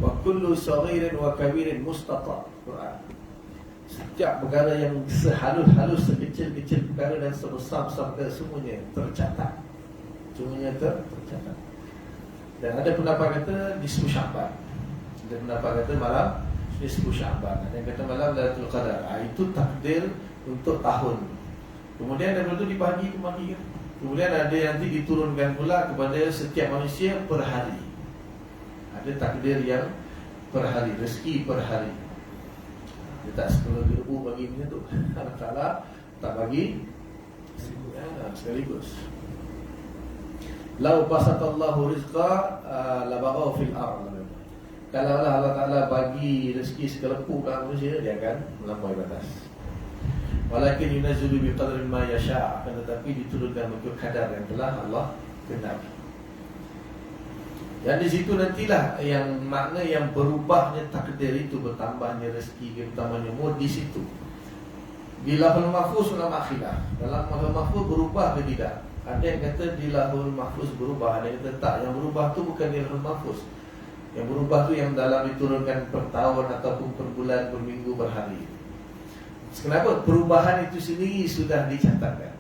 Wa kullu saghirin wa kabirin mustata. Quran. Setiap perkara yang sehalus-halus, sekecil-kecil perkara dan sebesar-besar perkara, semuanya tercatat. Semuanya tercatat. Dan ada pendapat kata nisfu Sya'ban. Ada pendapat kata malam nisfu Sya'ban. Ada yang kata malam Lailatul Qadar. Itu takdir untuk tahun. Kemudian daripada itu dibagi kembali. Kemudian ada yang nanti diturunkan pula kepada setiap manusia per hari. Ada takdir yang per hari, rezeki per hari. Dia tak sekaligus bagi macam tu. Allah Ta'ala tak bagi sekaligus. Lau basatallahu rizqa labaghaw fil ardh. Kalau Allah Ta'ala bagi rezeki sekelepuk kat manusia, dia akan melampaui batas. Walakin yunazzilu biqadri ma yasha', akan tetapi diturunkan mengikut kadar yang telah Allah kehendaki. Dan di situ nantilah yang makna yang berubahnya takdir itu, bertambahnya rezeki, bertambahnya umur di situ. Di Lauhul Mahfuz ulama khilaf. Dalam Lauhul Mahfuz berubah ke tidak? Ada yang kata di Lauhul Mahfuz berubah, ada yang kata tak. Yang berubah tu bukan di Lauhul Mahfuz. Yang berubah tu yang dalam diturunkan per tahun ataupun per bulan, per minggu, per hari. Kenapa? Perubahan itu sendiri sudah dicatatkan.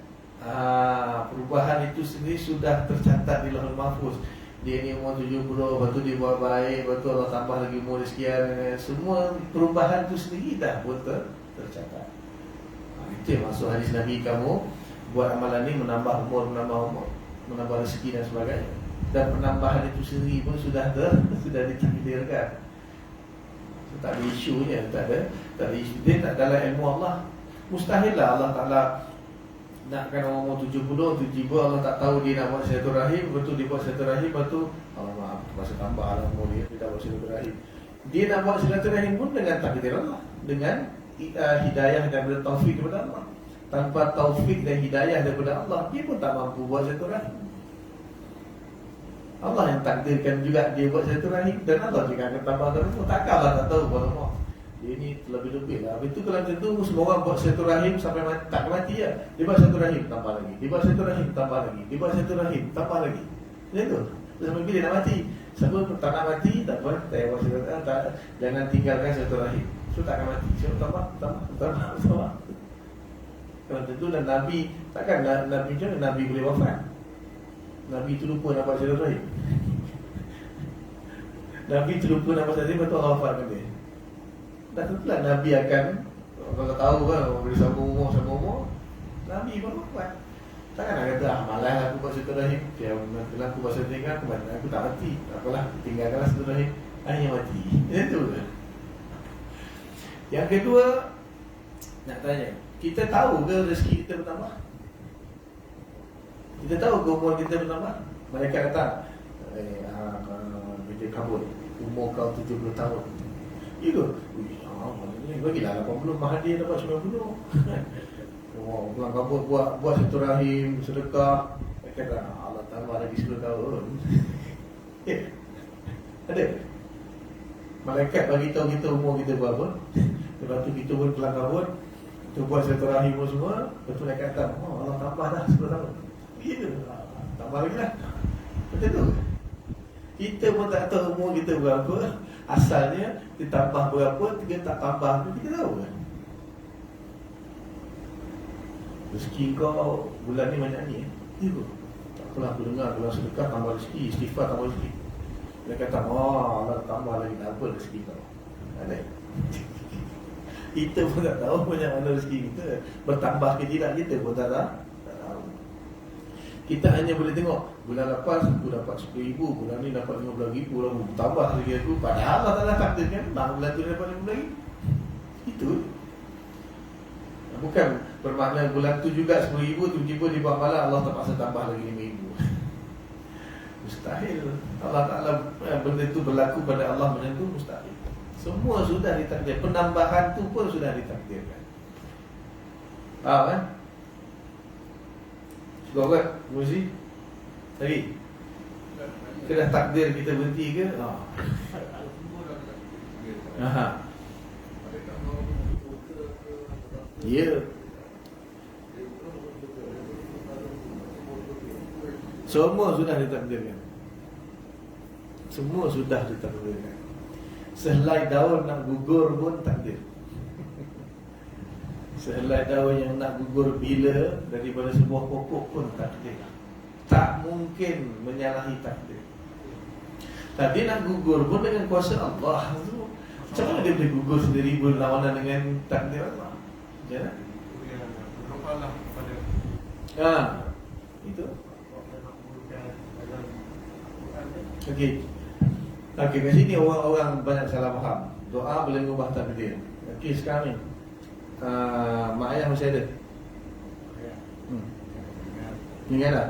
Perubahan itu sendiri sudah tercatat di Lauhul Mahfuz. Dia ni umur 70, lepas tu dia buat baik, lepas tu Allah tambah lagi umur sekian. Semua perubahan itu sendiri dah pun tercatat. Itu yang maksud hadis Nabi, kamu buat amalan ni menambah umur, menambah rezeki dan sebagainya. Dan penambahan itu sendiri pun sudah ditakdirkan. So, tak ada isunya, tak ada isu. Dia tak dalam ilmu Allah. Mustahil lah Allah Ta'ala nakkan orang umur 70, tiba-tiba Allah tak tahu dia nak buat silaturahim, betul dia buat silaturahim, lepas tu Allah maaf, masa tambah lah umur dia tak buat silaturahim. Dia nak buat silaturahim pun dengan takdir Allah, dengan hidayah daripada taufik daripada Allah. Tanpa taufik dan hidayah daripada Allah, dia pun tak mampu buat silaturahim. Allah yang takdirkan juga dia buat silaturahim, dan Allah juga akan tambahkan itu. Takkan Allah tak tahu buat Allah. Dia ni terlebih-lebih lah. Itu kalau macam tu, semua orang buat silaturahim sampai mati, tak mati ya. Dia buat silaturahim tambah lagi, dia buat silaturahim tambah lagi, dia buat silaturahim tambah lagi. Macam tu. Sampai bila nak mati. Siapa tak nak mati, tak apa, tak buat silaturahim, jangan tinggalkan silaturahim. So tak akan mati. So tambah. Kalau tentu dan Nabi, takkan Nabi macam mana Nabi boleh wafat? Nabi tu lupa nak buat silaturahim. Nabi tu lupa nak buat silaturahim, betul Allah wafatkan dia. Dan tentulah Nabi akan, kalau tahu kan, boleh sambung umur, Nabi pun wafat. Takkan nak kata, malas aku buat silaturahim, nantilah aku buat silaturahim, aku tak mati, tak apalah, tinggalkanlah silaturahim, hanya mati. Itu ke? Yang kedua, nak tanya, kita tahu ke rezeki kita bertambah? Kita tahu ke umur kita bertambah? Mereka kata, bila kabut, umur kau 70 tahun. Ya ke? Bagilah 80, Mahathir dapat 90. Pulang kabut buat silaturahim, sedekah. Mereka kata, Allah tambah lagi 10 tahun. Ada? Malaikat bagi tahu kita umur kita berapa. Lepas tu kita pun pulang kabut, kita buat silaturahim semua. Lepas tu mereka kata, Allah tambah dah 10 tahun. Gitu, tambah lagi lah. Betul tu. Kita pun tak tahu umur kita berapa. Asalnya ditambah berapa, kita tak tambah, kita tahu kan. Rezeki kau bulan ni banyak ni. Ya ke? Tak apalah, aku dengar kalau sedekah tambah rezeki, istighfar tambah rezeki. Dia kata, Allah tambah lagi, tak apa rezeki kau. Ada. Kita pun tak tahu banyak mana rezeki kita. Bertambah ke tidak, kita pun tak tahu. Kita hanya boleh tengok, bulan lepas aku dapat 10,000, bulan ni dapat 15,000, lalu tambah lagi aku. Padahal Allah Ta'ala takdirkan, bulan tu dapat 15,000. Itu bukan bermakna bulan tu juga 10,000, tiba-tiba di bawah malam Allah terpaksa tambah lagi 5,000. Mustahil. Allah Ta'ala, benda itu berlaku pada Allah macam tu, mustahil. Semua sudah ditakdir. Penambahan tu pun sudah ditakdirkan. Faham kan? Sudah buat muzi lagi? Kena takdir kita berhenti ke? Ya. Semua sudah ditakdirkan. Semua sudah ditakdirkan. Sehelai daun nak gugur pun takdir. Sehelai daun yang nak gugur bila daripada sebuah pokok pun takdir. Tak mungkin menyalahi takdir. Tapi nak gugur pun dengan kuasa Allah tu. Macam mana dia boleh gugur sendiri berlawanan dengan takdir Allah? Ya. Itu. Okey. Okey, kat sini orang banyak salah faham. Doa boleh mengubah takdir. Okey, sekarang ni mak ayah masih ada? Ingat tak?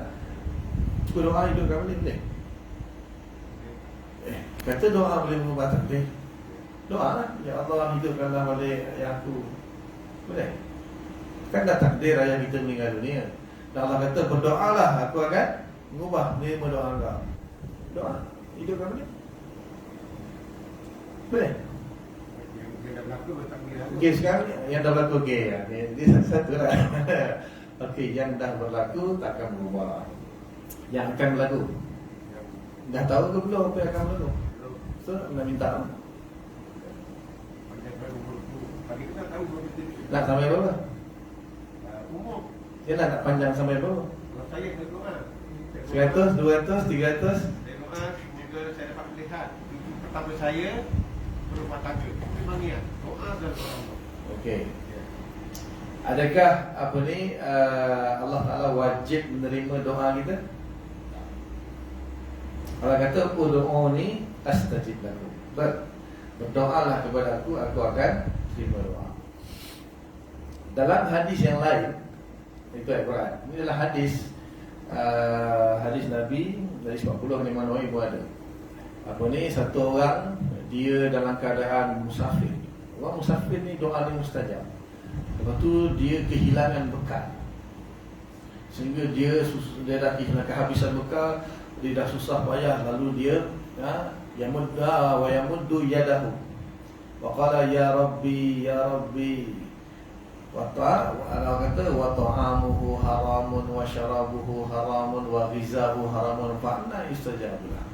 Cuba doa hidupkan boleh? Kata doa boleh mengubah takdir. Doa lah, ya Allah hidupkanlah balik ayah aku. Boleh? Kan dah takdir ayah kita meninggal dunia. Dan Allah kata berdoalah, aku akan mengubah menerima doa kau. Doa, hidupkan boleh? Boleh? Okey, sekarang yang dah berlaku okey ya. Dia satu lah. Okey, yang dah berlaku takkan berubah. Yang akan berlaku. Dah tahu ke belum apa yang akan berlaku? So, nak minta apa? Nak sampai berapa? Umur. Yalah, nak panjang sampai berapa? Kalau saya kena doa 100, 200, 300. saya doa semoga saya dapat melihat cucu pertama saya berumah tangga. Memang niat doa dan doa. Okey. Adakah apa ni Allah Taala wajib menerima doa kita? Allah kata doa ni astajib lakum. Berdoalah kepada aku akan terima doa. Dalam hadis yang lain, itu Al-Quran. Ini adalah hadis hadis Nabi dari 40 Imam Nawawi pun ada. Apa ni, satu orang dia dalam keadaan musafir. Orang musafir ni doa ni mustajab. Lepas tu dia kehilangan bekal. Sehingga dia dah kehilangan kehabisan bekal, dia dah susah payah, lalu dia yamudda wa yamuddu yadahu. Wa qala ya rabbi Allah kata wa ta'amuhu haramun wa syarabuhu haramun wa ghizahu haramun fa anna yustajabu lahu.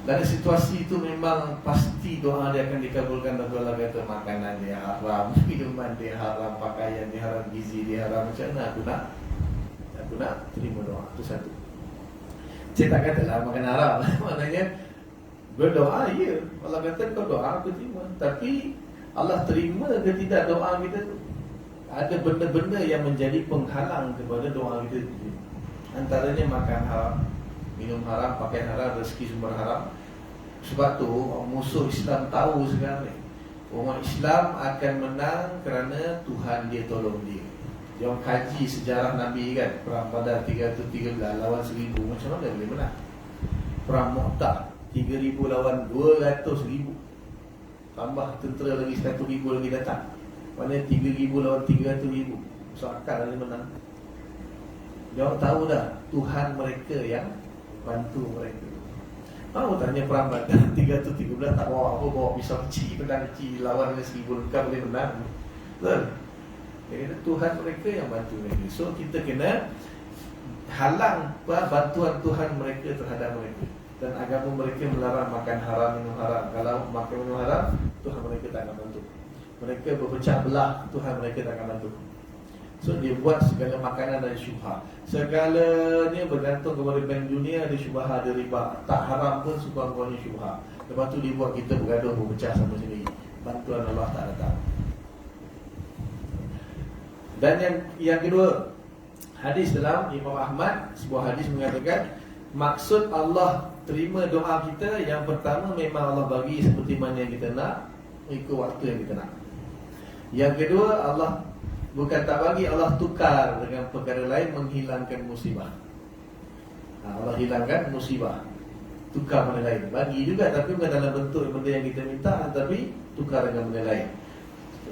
Dan situasi itu memang pasti doa dia akan dikabulkan. Dan Allah kata makanan dia haram, minuman dia haram, pakaian dia haram, gizi dia haram. Macam mana aku nak terima doa? Itu satu. Saya tak katalah makan haram. Maknanya berdoa, ya. Allah kata kau doa aku terima. Tapi Allah terima ke tidak doa kita tu? Ada benda-benda yang menjadi penghalang kepada doa kita tu. Antaranya makan haram, minum haram, pakai haram, rezeki sumber haram. Sebab tu musuh Islam tahu sekarang ni umat Islam akan menang kerana Tuhan dia tolong dia. Dia orang kaji sejarah Nabi kan, perang Badar 313 lawan 1000, macam mana boleh menang? Perang Mu'tah 3000 lawan 200,000, tambah tentera lagi 100,000 lagi datang. Maknanya 3,000 lawan 300,000. So akal dia menang. Dia orang tahu dah Tuhan mereka yang bantu mereka. Tahu tanya perang Badar 313 tak bawa apa, bawa pisau kecil, pedang kecil, lawan dengan 1000 lengkap boleh menang. Betul? Dia kata Tuhan mereka yang bantu mereka. So kita kena halang bantuan Tuhan mereka terhadap mereka. Dan agama mereka melarang makan haram, minum haram. Kalau makan minum haram, Tuhan mereka tak akan bantu. Mereka berpecah belah, Tuhan mereka tak akan bantu. So dia buat segala makanan dari syubhat. Segalanya bergantung kepada bank dunia, ada syubhat, ada riba. Tak haram pun sekurang-kurangnya syubhat. Lepas tu dia buat kita bergaduh, berpecah sama sendiri. Bantuan Allah tak datang. Dan yang kedua, hadis dalam Imam Ahmad, sebuah hadis mengatakan maksud Allah terima doa kita, yang pertama memang Allah bagi seperti mana yang kita nak, ikut waktu yang kita nak. Yang kedua, Allah bukan tak bagi, Allah tukar dengan perkara lain, menghilangkan musibah. Allah hilangkan musibah, tukar benda lain. Bagi juga tapi bukan dalam bentuk benda yang kita minta, tapi tukar dengan benda lain.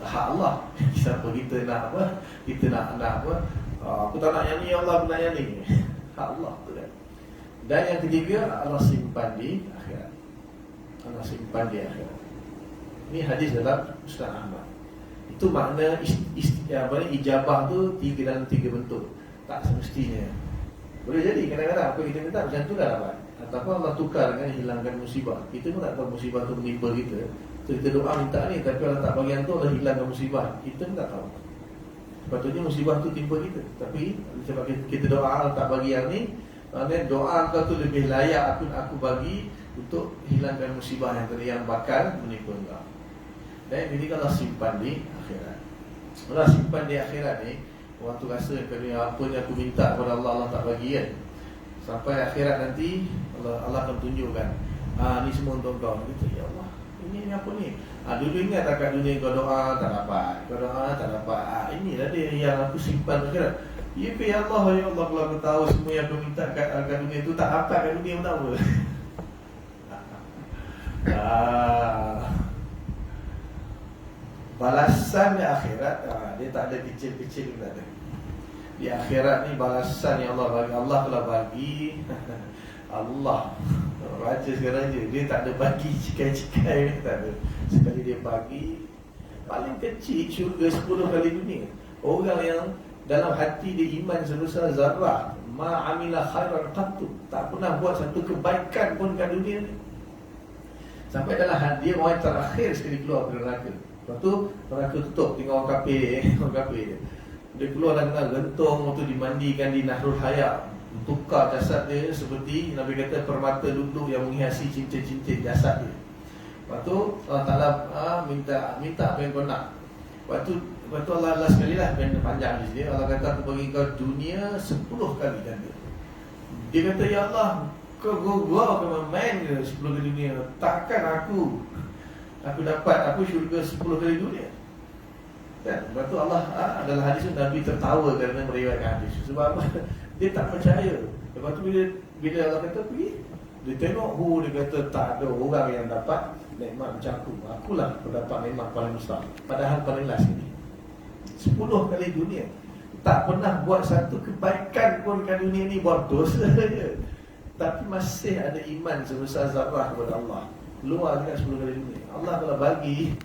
Hak Allah. Siapa kita nak apa, kita nak apa, aku tak nak yang ni, Allah aku nak yang ni. Hak Allah tu kan. Dan yang ketiga, Allah simpan di akhirat. Allah simpan di akhirat. Ini hadis dalam Ustaz Ahmad. Itu makna ijabah tu dalam tiga bentuk. Tak semestinya. Boleh jadi kadang-kadang apa kita minta macam tu dah dapat. Ataupun Allah tukar dengan hilangkan musibah. Kita pun tak tahu musibah tu menimpa kita. So kita doa minta ni, tapi Allah tak bagi yang tu, Allah hilangkan musibah. Kita pun tak tahu. Sepatutnya musibah tu timpa kita. Tapi sebab kita doa Allah tak bagi yang ni, maknanya doa kau tu lebih layak aku bagi untuk hilangkan musibah yang tadi yang bakal menimpa kau. Dan ini kalau simpan di akhirat. Allah simpan di akhirat ni, orang tu rasa kerana apa yang aku minta kepada Allah, Allah tak bagi kan. Sampai akhirat nanti Allah akan tunjukkan, ni semua untuk kau. Kita, ya Allah, ini apa ni? Dulu ingat tak kat dunia kau doa tak dapat, kau doa tak dapat. Inilah dia yang aku simpan akhirat. Ya Allah, ya Allah, kalau aku tahu semua yang aku minta kat dunia tu tak dapat kat dunia pun tak apa. Balasan di akhirat, dia tak ada kecil-kecil, tak ada. Di akhirat ni balasan yang Allah bagi. Allah telah bagi Allah raja sekarang je, dia tak ada bagi cikai-cikai, tak ada. Sekali dia bagi, paling kecil syurga 10 kali dunia. Orang yang dalam hati dia iman sebesar zarrah, ma'amila khairan qattu, tak pernah buat satu kebaikan pun kat dunia ni. Sampai dalam hati dia orang terakhir sekali keluar dari neraka. Lepas tu neraka tutup, tinggal orang kafir, orang kafir dia. Dia keluar dan kena gentung, waktu dimandikan di Nahrul Hayat, tukar jasad dia seperti Nabi kata permata lulu yang menghiasi cincin-cincin jasad dia. Lepas tu Allah Ta'ala minta apa yang kau nak. Lepas tu Allah sekali lah panjang di sini. Allah kata aku bagi kau dunia 10 kali ganda. Dia kata ya Allah, kau akan main ke 10 kali dunia? Takkan aku dapat syurga 10 kali dunia. Kan? Lepas tu Allah dalam hadis tu Nabi tertawa kerana meriwayatkan hadis. Sebab apa? Dia tak percaya. Lepas tu bila Allah kata pergi, dia tengok, dia kata tak ada orang yang dapat nikmat macam aku. Akulah mendapat nikmat paling besar. Padahal paling last ni 10 kali dunia. Tak pernah buat satu kebaikan pun kat dunia ni, buat dosa je. Tapi masih ada iman sebesar zarrah kepada Allah. Luar dekat 10 kali dunia. Allah kalau bagi,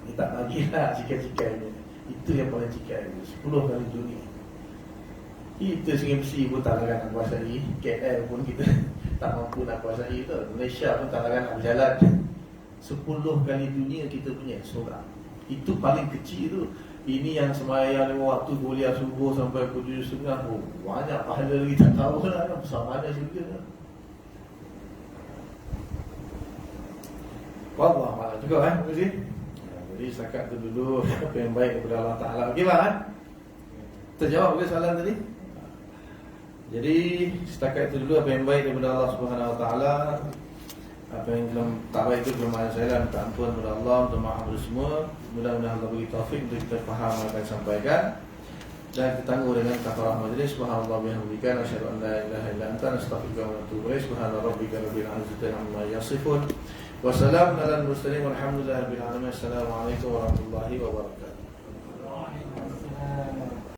dia tak bagilah cikai-cikai ni. Itu yang paling cikai, 10 kali dunia. Kita Sungai Besi pun tak larat nak kuasai, KL pun kita tak mampu nak kuasai tu. Malaysia pun tak larat nak berjalan. 10 kali dunia kita punya seorang. Itu paling kecil tu. Ini yang semayang 5 waktu kuliah subuh sampai pukul 7.30. Banyak pahala lagi tak tahu lah, besar mana syurga lah. Wallah malam juga terima kasih. Jadi setakat tu dulu apa yang baik daripada Allah Ta'ala. Okey bang? Terjawab ke soalan tadi? Jadi setakat itu dulu apa yang baik daripada Allah Subhanahu Wa Taala. Apa yang belum tak baik itu belum ada saya minta ampun kepada Allah, minta maaf kepada semua. Mudah-mudahan Allah bagi taufik untuk kita faham apa yang sampaikan dan kita tangguh dengan kafarah majlis. Subhanallah bihamdika asyhadu an la ilaha illa anta astaghfiruka wa atubu ilaik. Subhana rabbika rabbil izzati amma yasifun. Wassalamun alal mursalin walhamdulillahi rabbil alamin. Assalamualaikum warahmatullahi wabarakatuh.